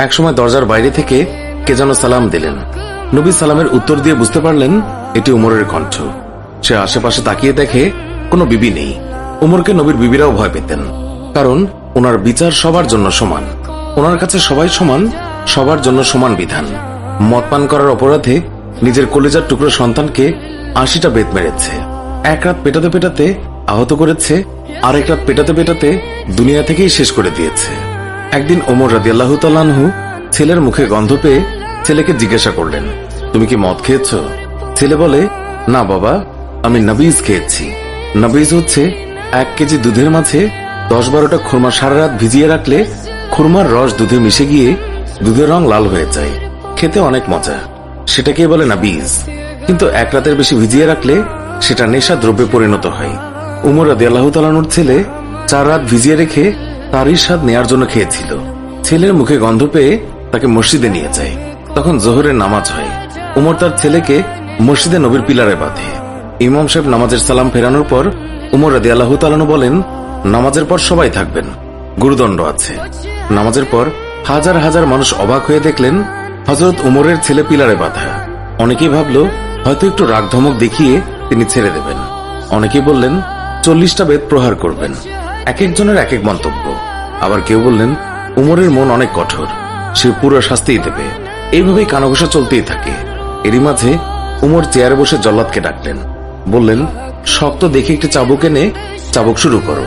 একসময় দরজার বাইরে থেকে কে যেন সালাম দিলেন। নবী সালামের উত্তর দিয়ে বুঝতে পারলেন এটি উমরের কণ্ঠ। সে আশেপাশে তাকিয়ে দেখে কোনো বিবি নেই। উমরকে নবীর বিবিরাও ভয় পেতেন, কারণ ওনার বিচার সবার জন্য সমান। ওনার কাছে সবাই সমান, সবার জন্য সমান বিধান। মদ পান করার অপরাধে নিজের কলিজার টুকরো সন্তানকে ৮০টা বেত মেরেছে। এক রাত পেটাতে পেটাতে আহত করেছে, আর এক রাত পেটাতে পেটাতে দুনিয়া থেকেই শেষ করে দিয়েছে। একদিন ওমর রাদিয়াল্লাহু তাআলা আনহু ছেলের মুখে গন্ধ পেয়ে ছেলেকে জিজ্ঞাসা করলেন, তুমি কি মদ খেয়েছ? ছেলে বলে, না বাবা, আমি নবীজ খেয়েছি। নবীজ হচ্ছে ১ কেজি দুধের মাঝে ১০-১২টা খুরমা সারা রাত ভিজিয়ে রাখলে খুরমার রস দুধে মিশে গিয়ে দুধের রং লাল হয়ে যায়, খেতে অনেক মজা, সেটাকে বলে নবীজ। কিন্তু এক রাতের বেশি ভিজিয়ে রাখলে সেটা নেশা দ্রব্যে পরিণত হয়। উমর রাদিয়াল্লাহু তাআলা আনহুর ছেলে ৪ রাত ভিজিয়ে রেখে তারই স্বাদ নেয়ার জন্য খেয়েছিল। ছেলের মুখে গন্ধ পেয়ে তাকে মসজিদে নিয়ে যায়। তখন জোহরের নামাজ হয়। উমর তার ছেলেকে মসজিদে নবীর পিলারে বাঁধে। ইমাম সাহেব নামাজের সালাম ফেরানোর পর উমর রাদিয়াল্লাহু তাআলা আনহু বলেন, নামাজের পর সবাই থাকবেন, গুরুদণ্ড আছে। নামাজের পর হাজার হাজার মানুষ অবাক হয়ে দেখলেন হযরত উমরের ছেলে পিলারে বাঁধা। অনেকেই ভাবল হয়তো একটু রাগ ধমক দেখিয়ে তিনি ছেড়ে দেবেন। অনেকেই বললেন ৪০টা বেত প্রহার করবেন। এক একজনের এক এক মন্তব্য। আবার কেউ বললেন উমরের মন অনেক কঠোর, সে পুরো শাস্তিই দেবে। এইভাবেই কানাঘুষা চলতেই থাকে। এরই মাঝে উমর চেয়ারে বসে জল্লাদকে ডাকলেন, বললেন, শক্ত দেখে একটি চাবুক এনে চাবুক শুরু করো।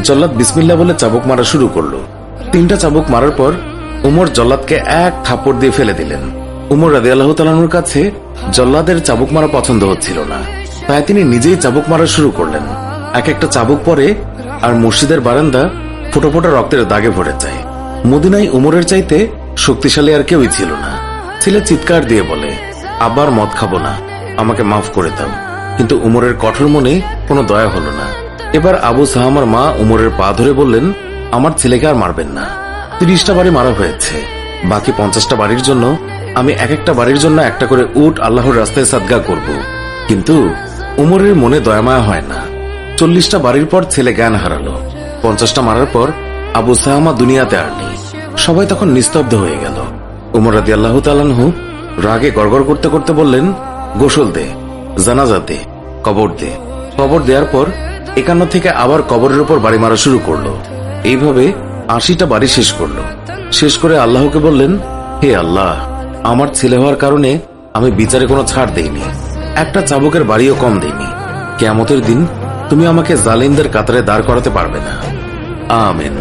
জল্লাদ বিসমিল্লাহ বলে চাবুক মারা শুরু করলো। ৩টা চাবুক মারার পর উমর জল্লাদকে এক থাপ্পড় দিয়ে ফেলে দিলেন। উমর রাদিয়াল্লাহু তাআলা আনহুর কাছে জল্লাদের চাবুক মারা পছন্দ হচ্ছিল না, তাই তিনি নিজেই চাবুক মারা শুরু করলেন। এক একটা চাবুক পরে আর মসজিদের বারান্দা ফোঁটা ফোঁটা রক্তের দাগে ভরে যায়। মদিনায় উমরের চাইতে শক্তিশালী আর কেউই ছিল না। ছেলে চিৎকার দিয়ে বলে, আবার মদ খাবো না, আমাকে মাফ করে দাও। কিন্তু উমরের কঠোর মনে কোনো দয়া হলো না। এবার আবু সাহামার মা উমরের পা ধরে বললেন, আমার ছেলেকে আর মারবেন না। ৩০টা বাড়ি মারা হয়েছে, বাকি ৫০টা বাড়ির জন্য আমি এক একটা বাড়ির জন্য একটা করে উট আল্লাহর রাস্তায় সাদগা করব। কিন্তু উমরের মনে দয়ামায়া হয় না। ৪০টা বাড়ির পর ছেলে জ্ঞান হারালো। ৫০টা মারার পর আবু সাহামা দুনিয়াতে আর নেই। সবাই তখন নিস্তব্ধ হয়ে গেল। উমর রাদিয়াল্লাহু তাআলা আনহু রাগে গড়গড় করতে করতে বললেন, গোসল দে, জানাজা দে, কবর দে। কবর দেওয়ার পর ৫১ থেকে আবার কবরের উপর বাড়ি মারা শুরু করলো। এইভাবে ৮০টা বাড়ি শেষ করলো। শেষ করে আল্লাহকে বললেন, হে আল্লাহ, আমার ছেলে হওয়ার কারণে আমি বিচারে কোনো ছাড় দেইনি, একটা চাবুকের বাড়িও কম দেইনি। কিয়ামতের দিন তুমি আমাকে জালিমদের কাতারে দাঁড় করাতে পারবে না। আমিন।